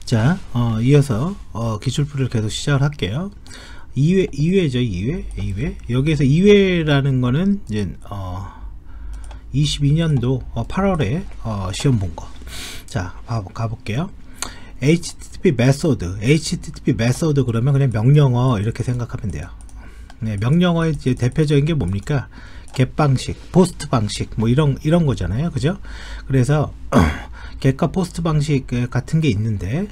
자, 이어서 기출풀이를 계속 시작을 할게요. 2회죠. 2회. 여기에서 2회라는 거는 이제 22년도 8월에 시험 본 거. 자, 가볼게요. HTTP 메소드 그러면 그냥 명령어 이렇게 생각하면 돼요. 네, 명령어의 이제 대표적인 게 뭡니까? get 방식, 포스트 방식 뭐 이런 거잖아요. 그죠? 그래서 get과 포스트 방식 같은 게 있는데,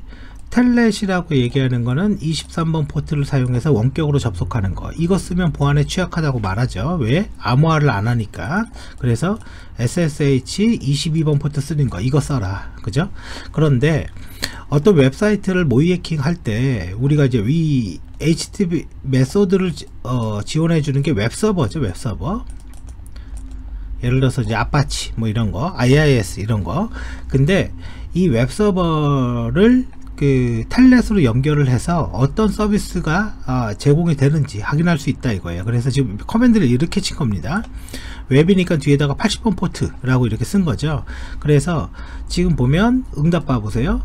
텔넷이라고 얘기하는 거는 23번 포트를 사용해서 원격으로 접속하는 거. 이거 쓰면 보안에 취약하다고 말하죠. 왜? 암호화를 안 하니까. 그래서 SSH 22번 포트 쓰는 거, 이거 써라. 그죠? 그런데 어떤 웹사이트를 모의 해킹 할 때 우리가 이제 이 HTTP 메소드를 지원해 주는 게 웹서버죠. 웹서버. 예를 들어서 이제 아파치 뭐 이런 거, IIS 이런 거. 근데 이 웹서버를 그 텔넷으로 연결을 해서 어떤 서비스가 제공이 되는지 확인할 수 있다 이거예요. 그래서 지금 커맨드를 이렇게 친 겁니다. 웹이니까 뒤에다가 80번 포트라고 이렇게 쓴 거죠. 그래서 지금 보면 응답 봐보세요.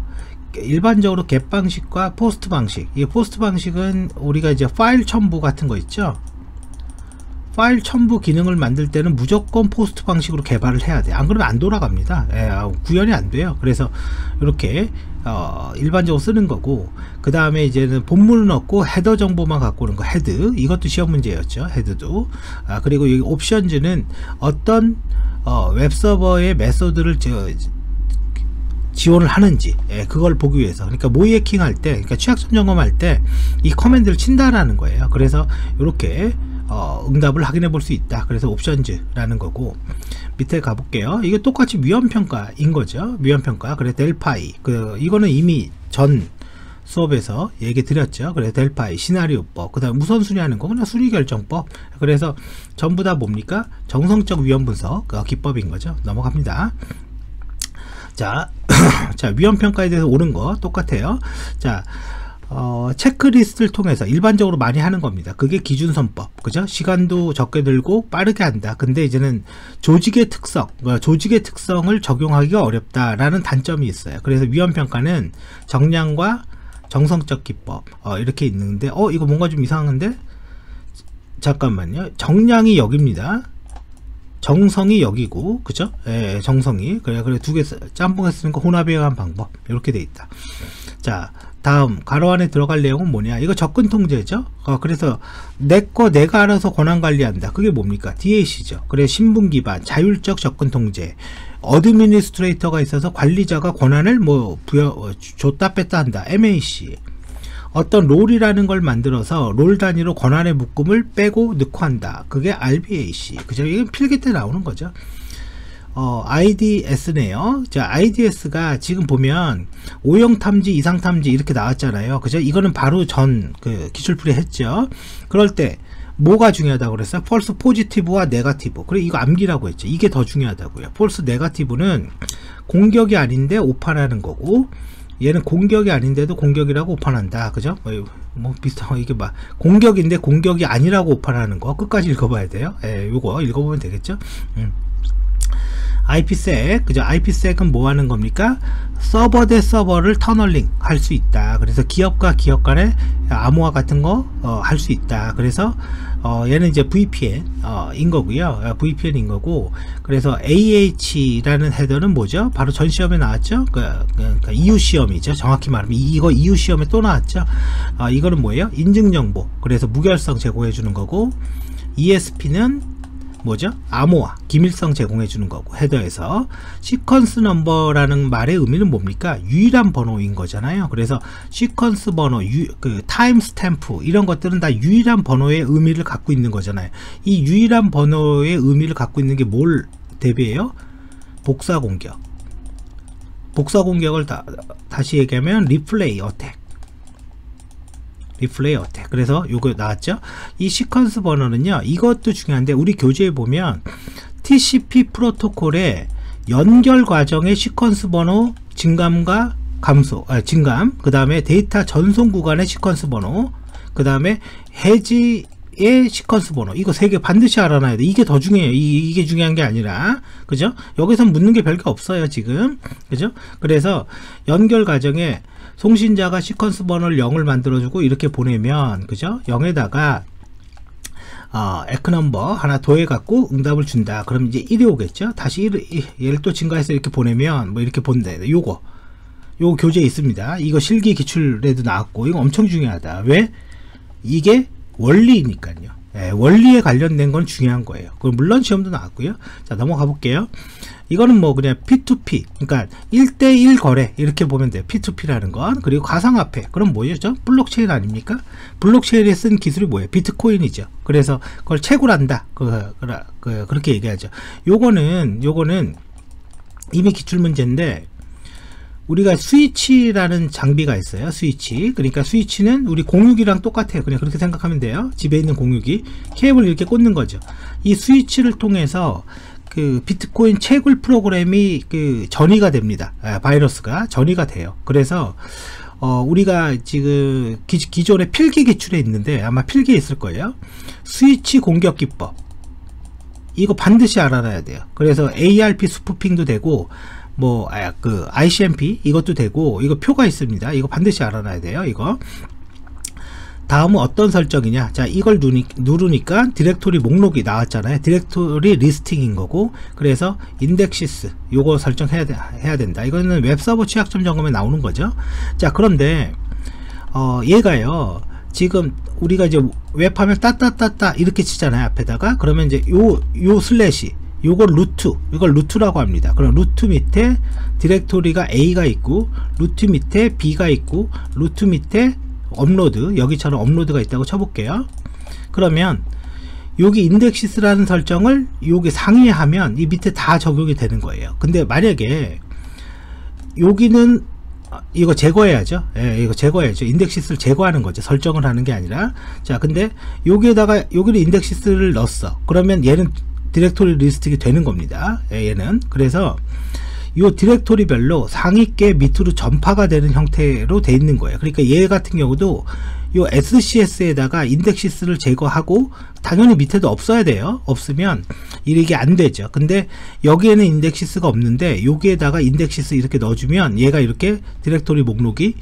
일반적으로 get 방식과 포스트 방식. 이 포스트 방식은 우리가 이제 파일 첨부 같은 거 있죠. 파일 첨부 기능을 만들 때는 무조건 포스트 방식으로 개발을 해야 돼. 안 그러면 안 돌아갑니다. 구현이 안 돼요. 그래서 이렇게 일반적으로 쓰는 거고, 그 다음에 이제는 본문은 없고 헤더 정보만 갖고 오는 거, 헤드. 이것도 시험 문제였죠. 헤드도. 그리고 여기 옵션즈는 어떤 웹서버의 메소드를 지원을 하는지, 그걸 보기 위해서. 그러니까 모의 해킹 할 때, 그러니까 취약점 점검할 때 이 커맨드를 친다라는 거예요. 그래서 이렇게 응답을 확인해 볼 수 있다. 그래서 옵션즈라는 거고, 밑에 가볼게요. 이게 똑같이 위험평가인 거죠. 위험평가. 그래 델파이, 이거는 이미 전 수업에서 얘기 드렸죠. 그래서 델파이, 시나리오법, 그 다음 우선순위 하는 거, 그냥 순위결정법. 그래서 전부 다 뭡니까? 정성적 위험 분석 기법인 거죠. 넘어갑니다. 자, 자, 위험평가에 대해서 옳은 거 똑같아요. 자, 체크리스트를 통해서 일반적으로 많이 하는 겁니다. 그게 기준선법, 그죠? 시간도 적게 들고 빠르게 한다. 근데 이제는 조직의 특성을 적용하기가 어렵다라는 단점이 있어요. 그래서 위험평가는 정량과 정성적 기법 이렇게 있는데, 이거 뭔가 좀 이상한데? 잠깐만요. 정량이 여기입니다. 정성이 여기고, 그죠? 정성이. 그래 두 개 짬뽕에 쓰는 거 혼합해야 방법. 이렇게 돼 있다. 자, 다음 가로 안에 들어갈 내용은 뭐냐? 이거 접근 통제죠. 그래서 내 거 내가 알아서 권한 관리한다. 그게 뭡니까? DAC죠. 그래 신분 기반 자율적 접근 통제. 어드미니스트레이터가 있어서 관리자가 권한을 줬다 뺐다 한다. MAC. 어떤 롤이라는 걸 만들어서 롤 단위로 권한의 묶음을 빼고 넣고 한다. 그게 RBAC. 그죠? 이게 필기 때 나오는 거죠. IDS네요. 자, IDS가 지금 보면 O형 탐지, 이상 탐지 이렇게 나왔잖아요. 그죠? 이거는 바로 전 기출풀이 했죠. 그럴 때 뭐가 중요하다고 그랬어요? 펄스 포지티브와 네거티브. 그래, 이거 암기라고 했죠. 이게 더 중요하다고요. 펄스 네거티브는 공격이 아닌데 오판하는 거고, 얘는 공격이 아닌데도 공격이라고 오판한다. 그죠? 뭐 비슷한 이게 막 공격인데 공격이 아니라고 오판하는 거 끝까지 읽어봐야 돼요. 요거 읽어보면 되겠죠. IPsec, 그죠? IPsec은 뭐 하는 겁니까? 서버 대 서버를 터널링 할 수 있다. 그래서 기업과 기업 간의 암호화 같은 거 할 수 있다. 그래서 얘는 이제 VPN 인 거고요. VPN인 거고, 그래서 AH라는 헤더는 뭐죠? 바로 전 시험에 나왔죠. 그러니까 EU 시험이죠. 정확히 말하면 이거 EU 시험에 또 나왔죠. 이거는 뭐예요? 인증 정보. 그래서 무결성 제공해 주는 거고, ESP는 뭐죠? 암호화, 기밀성 제공해 주는 거고, 헤더에서 시퀀스 넘버라는 말의 의미는 뭡니까? 유일한 번호인 거잖아요. 그래서 시퀀스 번호, 타임 스탬프 이런 것들은 다 유일한 번호의 의미를 갖고 있는 거잖아요. 이 유일한 번호의 의미를 갖고 있는 게 뭘 대비해요? 복사 공격. 복사 공격을 다시 얘기하면 리플레이 어택. 리플레이 어택. 그래서 요거 나왔죠. 이 시퀀스 번호는요, 이것도 중요한데 우리 교재에 보면 TCP 프로토콜의 연결 과정의 시퀀스 번호 증감과 증감, 그 다음에 데이터 전송 구간의 시퀀스 번호, 그 다음에 해지 시퀀스 번호 이거 3개 반드시 알아놔야 돼. 이게 더 중요해요. 이게 중요한 게 아니라, 그죠? 여기선 묻는 게 별게 없어요 지금, 그죠? 그래서 연결 과정에 송신자가 시퀀스 번호를 0을 만들어주고 이렇게 보내면, 그죠? 0에다가 에크 넘버 하나 더해갖고 응답을 준다. 그럼 이제 1이 오겠죠? 다시 1을 또 증가해서 이렇게 보내면 뭐 이렇게 본다. 요거 교재 있습니다. 이거 실기 기출에도 나왔고, 이거 엄청 중요하다. 왜? 이게 원리니까요. 예, 원리에 관련된 건 중요한 거예요. 그럼 물론 시험도 나왔고요. 자, 넘어가 볼게요. 이거는 뭐 그냥 P2P, 그러니까 1대1 거래 이렇게 보면 돼요. P2P라는 건. 그리고 가상화폐, 그럼 뭐죠? 블록체인 아닙니까? 블록체인에 쓴 기술이 뭐예요? 비트코인이죠. 그래서 그걸 채굴한다, 그렇게 얘기하죠. 요거는 이미 기출 문제인데, 우리가 스위치라는 장비가 있어요. 스위치. 그러니까 스위치는 우리 공유기랑 똑같아요. 그냥 그렇게 생각하면 돼요. 집에 있는 공유기. 케이블 이렇게 꽂는 거죠. 이 스위치를 통해서 그 비트코인 채굴 프로그램이 그 전이가 됩니다. 바이러스가 전이가 돼요. 그래서 우리가 지금 기존에 필기 기출에 있는데, 아마 필기에 있을 거예요. 스위치 공격 기법. 이거 반드시 알아놔야 돼요. 그래서 ARP 스푸핑도 되고, 뭐 그 ICMP 이것도 되고, 이거 표가 있습니다. 이거 반드시 알아놔야 돼요. 이거 다음은 어떤 설정이냐. 자, 이걸 누르니까 디렉토리 목록이 나왔잖아요. 디렉토리 리스팅인 거고, 그래서 인덱시스 요거 설정해야 된다. 이거는 웹서버 취약점 점검에 나오는 거죠. 자, 그런데 얘가요, 지금 우리가 이제 웹하면 따따따따 이렇게 치잖아요, 앞에다가. 그러면 이제 요 슬래시, 요걸 이걸 루트라고 합니다. 그럼 루트 밑에 디렉토리가 A가 있고, 루트 밑에 B가 있고, 루트 밑에 업로드, 여기처럼 업로드가 있다고 쳐볼게요. 그러면 여기 인덱시스라는 설정을 여기 상위하면 이 밑에 다 적용이 되는 거예요. 근데 만약에 여기는 이거 제거해야죠. 예, 이거 제거해야죠. 인덱시스를 제거하는 거죠. 설정을 하는 게 아니라. 자, 근데 여기에다가 여기는 인덱시스를 넣었어. 그러면 얘는 디렉토리 리스팅이 되는 겁니다. 얘는. 그래서 요 디렉토리별로 상위께 밑으로 전파가 되는 형태로 돼 있는 거예요. 그러니까 얘 같은 경우도 요 SCS에다가 인덱시스를 제거하고, 당연히 밑에도 없어야 돼요. 없으면 이게 안 되죠. 근데 여기에는 인덱시스가 없는데 여기에다가 인덱시스 이렇게 넣어주면 얘가 이렇게 디렉토리 목록이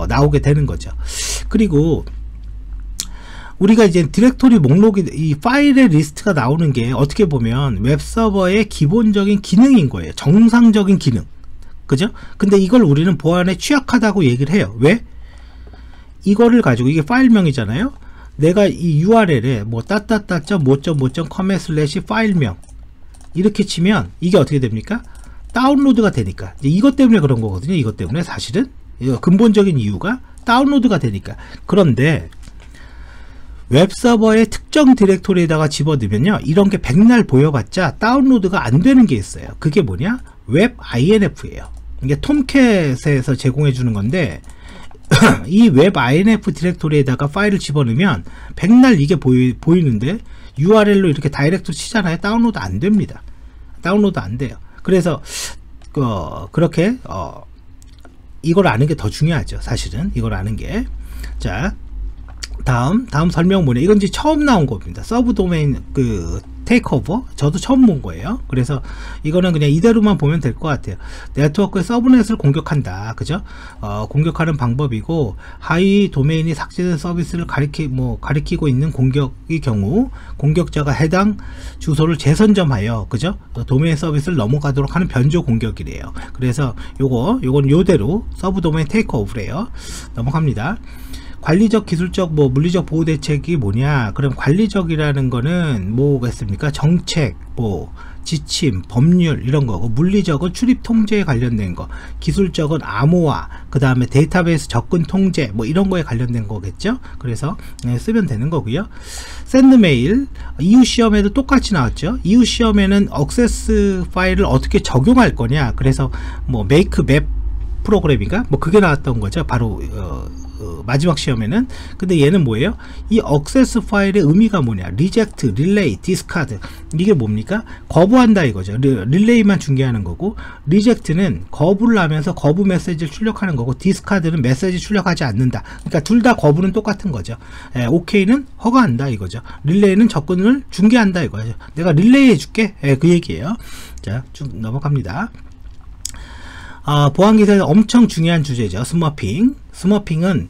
나오게 되는 거죠. 그리고 우리가 이제 디렉토리 목록이, 이 파일의 리스트가 나오는 게 어떻게 보면 웹서버의 기본적인 기능인 거예요. 정상적인 기능. 그죠? 근데 이걸 우리는 보안에 취약하다고 얘기를 해요. 왜? 이거를 가지고, 이게 파일명이잖아요. 내가 이 URL에 뭐 .com// 파일명 이렇게 치면 이게 어떻게 됩니까? 다운로드가 되니까. 이것 때문에 그런 거거든요. 이것 때문에 사실은 근본적인 이유가 다운로드가 되니까. 그런데 웹서버의 특정 디렉토리에다가 집어넣으면요, 이런 게 백날 보여봤자 다운로드가 안 되는 게 있어요. 그게 뭐냐? 웹 INF예요. 이게 톰캣에서 제공해 주는 건데, 이 웹 INF 디렉토리에다가 파일을 집어넣으면 백날 이게 보이는데 URL로 이렇게 다이렉트로 치잖아요. 다운로드 안 됩니다. 다운로드 안 돼요. 그래서 그렇게 이걸 아는 게 더 중요하죠. 사실은 이걸 아는 게. 자, 다음 설명 뭐냐. 이건 이제 처음 나온 겁니다. 서브 도메인 테이크오버, 저도 처음 본 거예요. 그래서 이거는 그냥 이대로만 보면 될 것 같아요. 네트워크의 서브넷을 공격한다. 그죠? 공격하는 방법이고, 하위 도메인이 삭제된 서비스를 가리키고 있는 공격의 경우 공격자가 해당 주소를 재선점하여, 그죠? 도메인 서비스를 넘어가도록 하는 변조 공격이래요. 그래서 요건 요대로 서브 도메인 테이크오버래요. 넘어갑니다. 관리적, 기술적, 물리적 보호 대책이 뭐냐? 그럼 관리적이라는 거는 뭐겠습니까? 정책, 지침, 법률 이런 거고, 물리적은 출입 통제에 관련된 거, 기술적은 암호화, 그 다음에 데이터베이스 접근 통제 이런 거에 관련된 거겠죠? 그래서 쓰면 되는 거고요. 샌드메일, EU 시험에도 똑같이 나왔죠. EU 시험에는 액세스 파일을 어떻게 적용할 거냐? 그래서 make map 프로그램인가 뭐 그게 나왔던 거죠. 바로 마지막 시험에는. 근데 얘는 뭐예요? 이 액세스 파일의 의미가 뭐냐? 리젝트, 릴레이, 디스카드. 이게 뭡니까? 거부한다 이거죠. 릴레이만 중계하는 거고, 리젝트는 거부를 하면서 거부 메시지를 출력하는 거고, 디스카드는 메시지 출력하지 않는다. 그러니까 둘 다 거부는 똑같은 거죠. 오케이는 허가한다 이거죠. 릴레이는 접근을 중계한다 이거죠. 내가 릴레이 해줄게. 그 얘기예요. 자, 쭉 넘어갑니다. 보안기사에서 엄청 중요한 주제죠. 스머핑. 스머핑은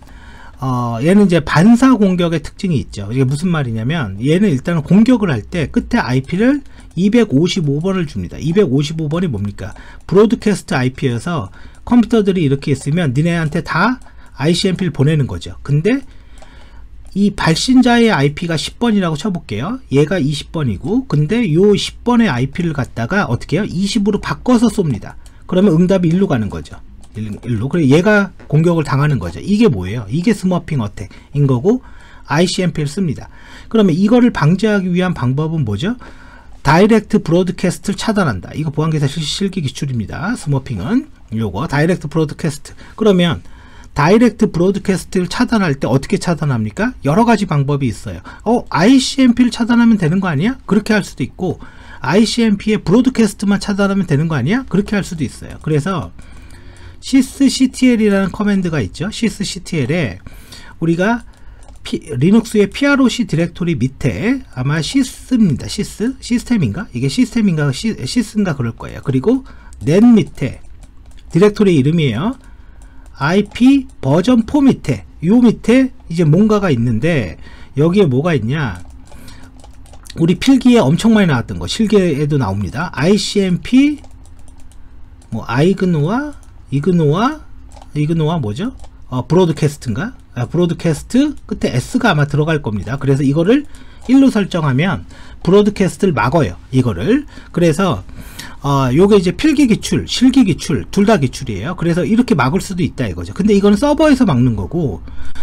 얘는 이제 반사 공격의 특징이 있죠. 이게 무슨 말이냐면, 얘는 일단 공격을 할 때 끝에 IP를 255번을 줍니다. 255번이 뭡니까? 브로드캐스트 IP여서 컴퓨터들이 이렇게 있으면 니네한테 다 ICMP를 보내는 거죠. 근데 이 발신자의 IP가 10번이라고 쳐볼게요. 얘가 20번이고, 근데 요 10번의 IP를 갖다가 어떻게 해요? 20으로 바꿔서 쏩니다. 그러면 응답이 1로 가는 거죠. 1로. 그래 얘가 공격을 당하는 거죠. 이게 뭐예요? 이게 스머핑 어택인 거고, ICMP를 씁니다. 그러면 이거를 방지하기 위한 방법은 뭐죠? 다이렉트 브로드캐스트를 차단한다. 이거 보안기사 실기 기출입니다. 스머핑은 요거 다이렉트 브로드캐스트. 그러면 다이렉트 브로드캐스트를 차단할 때 어떻게 차단합니까? 여러 가지 방법이 있어요. ICMP를 차단하면 되는 거 아니야? 그렇게 할 수도 있고, ICMP의 브로드캐스트만 차단하면 되는 거 아니야? 그렇게 할 수도 있어요. 그래서 sysctl이라는 커맨드가 있죠. sysctl에 우리가 리눅스의 PROC 디렉토리 밑에 아마 sys입니다. 시스템인가? 이게 시스템인가 sys인가 그럴 거예요. 그리고 net 밑에 디렉토리 이름이에요. IP 버전 4 밑에, 요 밑에 이제 뭔가가 있는데, 여기에 뭐가 있냐? 우리 필기에 엄청 많이 나왔던 거, 실기에도 나옵니다. ICMP 뭐 이그노아 뭐죠? 브로드캐스트인가? 브로드캐스트 끝에 S가 아마 들어갈 겁니다. 그래서 이거를 1로 설정하면 브로드캐스트를 막어요. 이거를. 그래서 요게 이제 필기 기출, 실기 기출 둘 다 기출이에요. 그래서 이렇게 막을 수도 있다 이거죠. 근데 이거는 서버에서 막는 거고,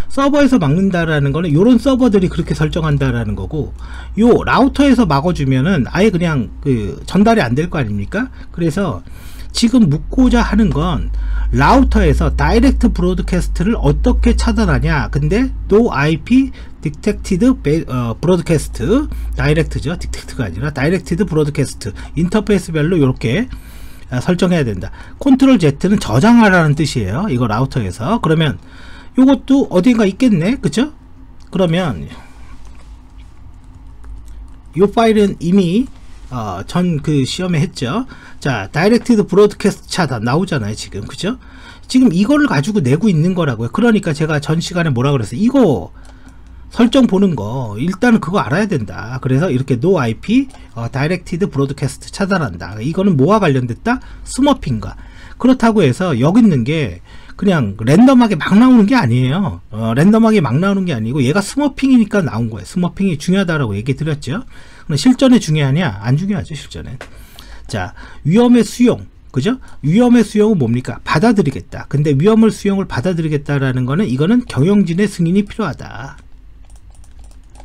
서버에서 막는다라는 거는 요런 서버들이 그렇게 설정한다라는 거고, 요 라우터에서 막아주면은 아예 그냥 전달이 안 될 거 아닙니까? 그래서 지금 묻고자 하는 건 라우터에서 다이렉트 브로드캐스트를 어떻게 차단하냐. 근데 no IP detected broadcast, 다이렉트죠. 디텍트가 아니라 다이렉티드 브로드캐스트, 인터페이스별로 이렇게 설정해야 된다. 컨트롤 Z는 저장하라는 뜻이에요. 이거 라우터에서. 그러면 요것도 어딘가 있겠네, 그쵸? 그러면 요 파일은 이미 전 시험에 했죠. 자, 다이렉티드 브로드캐스트 차단 나오잖아요 지금. 그죠? 지금 이거를 가지고 내고 있는 거라고요. 그러니까 제가 전 시간에 뭐라 그랬어요? 이거 설정 보는 거 일단은 그거 알아야 된다. 그래서 이렇게 no IP 다이렉티드 브로드캐스트 차단한다. 이거는 뭐와 관련됐다? 스머핑과. 그렇다고 해서 여기 있는 게 그냥 랜덤하게 막 나오는 게 아니에요. 랜덤하게 막 나오는 게 아니고 얘가 스머핑이니까 나온 거예요. 스머핑이 중요하다라고 얘기 드렸죠. 실전에 중요하냐? 안 중요하죠, 실전에. 자, 위험의 수용. 그죠? 위험의 수용은 뭡니까? 받아들이겠다. 근데 위험을 수용을 받아들이겠다라는 거는, 이거는 경영진의 승인이 필요하다.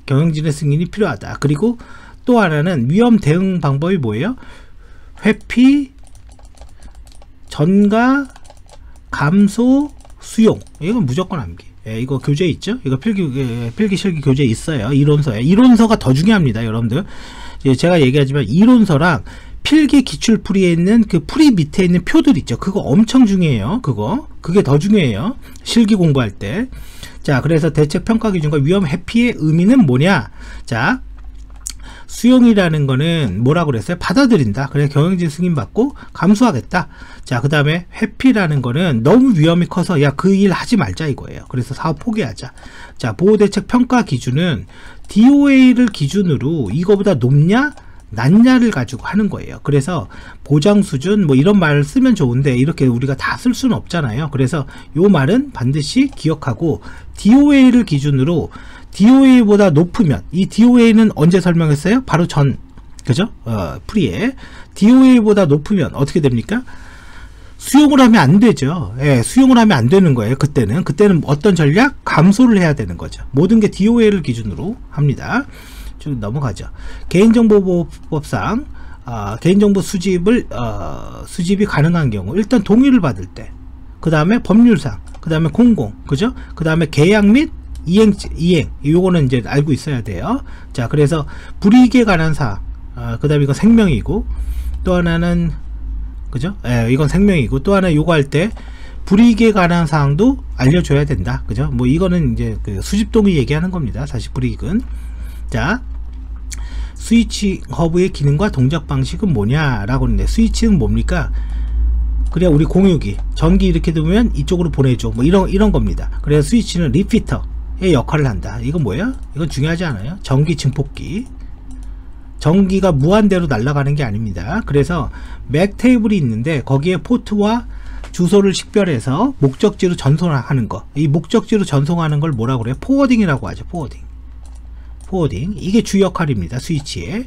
경영진의 승인이 필요하다. 그리고 또 하나는 위험 대응 방법이 뭐예요? 회피, 전가, 감소, 수용. 이건 무조건 암기. 이거 교재 있죠? 이거 필기 실기 교재 있어요. 이론서에. 이론서가 더 중요합니다, 여러분들. 제가 얘기하지만 이론서랑 필기 기출풀이에 있는 그 풀이 밑에 있는 표들 있죠. 그거 엄청 중요해요. 그게 더 중요해요. 실기 공부할 때. 자, 그래서 대책 평가 기준과 위험 회피의 의미는 뭐냐? 자, 수용이라는 거는 뭐라고 그랬어요? 받아들인다. 그래, 경영진 승인 받고 감수하겠다. 자, 그 다음에 회피라는 거는 너무 위험이 커서 야, 그 일 하지 말자 이거예요. 그래서 사업 포기하자. 자, 보호대책 평가 기준은 DOA를 기준으로 이거보다 높냐 낮냐를 가지고 하는 거예요. 그래서 보장 수준 뭐 이런 말을 쓰면 좋은데 이렇게 우리가 다 쓸 수는 없잖아요. 그래서 요 말은 반드시 기억하고, DOA를 기준으로 DOA보다 높으면, 이 DOA는 언제 설명했어요? 바로 전, 그죠? 프리에 DOA보다 높으면 어떻게 됩니까? 수용을 하면 안 되죠. 예, 수용을 하면 안 되는 거예요. 그때는 어떤 전략? 감소를 해야 되는 거죠. 모든 게 DOA를 기준으로 합니다. 좀 넘어가죠. 개인정보보호법상 개인정보 수집이 가능한 경우, 일단 동의를 받을 때, 그 다음에 법률상, 그 다음에 공공, 그죠? 그 다음에 계약 및 이행, 요거는 이제 알고 있어야 돼요. 자, 그래서 불이익에 관한 사항, 그 다음에 이건 생명이고, 또 하나는, 그죠? 이건 생명이고, 또 하나 요거 할 때, 불이익에 관한 사항도 알려줘야 된다. 그죠? 뭐, 이거는 이제 그 수집동의 얘기하는 겁니다. 사실 불이익은. 자, 스위치 허브의 기능과 동작 방식은 뭐냐라고 하는데, 스위치는 뭡니까? 그래야 우리 공유기 전기 이렇게 두면 이쪽으로 보내줘, 뭐 이런 겁니다. 그래서 스위치는 리피터의 역할을 한다. 이건 뭐예요? 이건 중요하지 않아요? 전기 증폭기. 전기가 무한대로 날아가는 게 아닙니다. 그래서 맥 테이블이 있는데 거기에 포트와 주소를 식별해서 목적지로 전송하는 거, 이 목적지로 전송하는 걸 뭐라고 그래요? 포워딩이라고 하죠. 포워딩. 이게 주 역할입니다. 스위치에.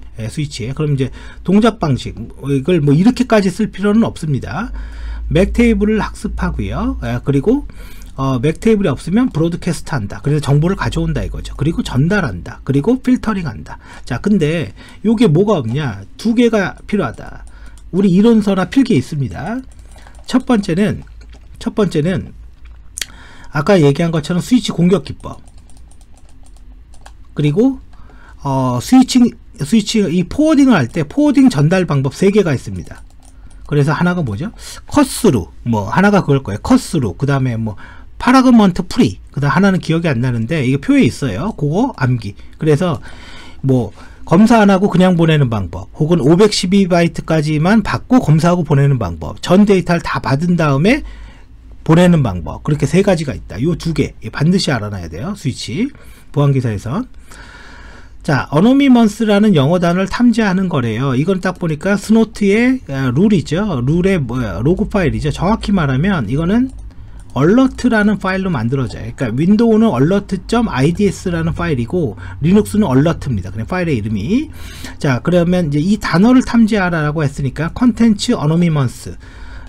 그럼 이제 동작 방식, 이걸 뭐 이렇게까지 쓸 필요는 없습니다. 맥 테이블을 학습하고요. 그리고 맥 테이블이 없으면 브로드캐스트 한다. 그래서 정보를 가져온다 이거죠. 그리고 전달한다. 그리고 필터링 한다. 자, 근데 요게 뭐가 없냐? 두 개가 필요하다. 우리 이론서나 필기에 있습니다. 첫 번째는 아까 얘기한 것처럼 스위치 공격 기법. 그리고 스위치 이 포워딩을 할 때 포워딩 전달 방법 3개가 있습니다. 그래서 하나가 뭐죠? 컷스루, 뭐 하나가 그걸 거예요. 컷스루. 그 다음에 뭐 파라그먼트 프리. 그 다음 하나는 기억이 안 나는데 이게 표에 있어요. 그거 암기. 그래서 뭐 검사 안 하고 그냥 보내는 방법, 혹은 512바이트까지만 받고 검사하고 보내는 방법, 전 데이터를 다 받은 다음에 보내는 방법, 그렇게 3가지가 있다. 요 2개 반드시 알아놔야 돼요. 스위치 보안기사에서. 자, 어노미먼스라는 영어 단어를 탐지하는 거래요. 이건 딱 보니까 스노트의 룰이죠. 룰의 로그 파일이죠. 정확히 말하면 이거는 얼러트라는 파일로 만들어져요. 그러니까 윈도우는 alert.ids라는 파일이고 리눅스는 얼러트입니다. 그냥 파일의 이름이. 자, 그러면 이제 이 단어를 탐지하라고 했으니까 컨텐츠 어노미먼스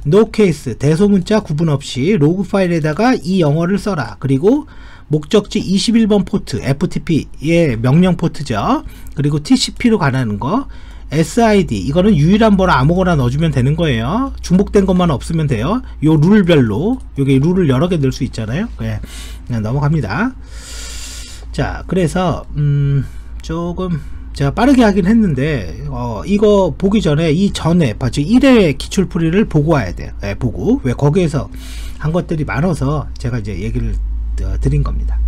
노 케이스 대소문자 구분 없이 로그 파일에다가 이 영어를 써라. 그리고 목적지 21번 포트 FTP의 명령 포트죠. 그리고 TCP로 가는 거, SID 이거는 유일한 번호 아무거나 넣어주면 되는 거예요. 중복된 것만 없으면 돼요. 요 룰별로 요게 룰을 여러 개 넣을 수 있잖아요. 네, 그냥 넘어갑니다. 자, 그래서 조금 제가 빠르게 하긴 했는데 이거 보기 전에 이 전에 즉 1회 기출풀이를 보고 와야 돼요. 네, 보고 왜 거기에서 한 것들이 많아서 제가 이제 얘기를 드린 겁니다.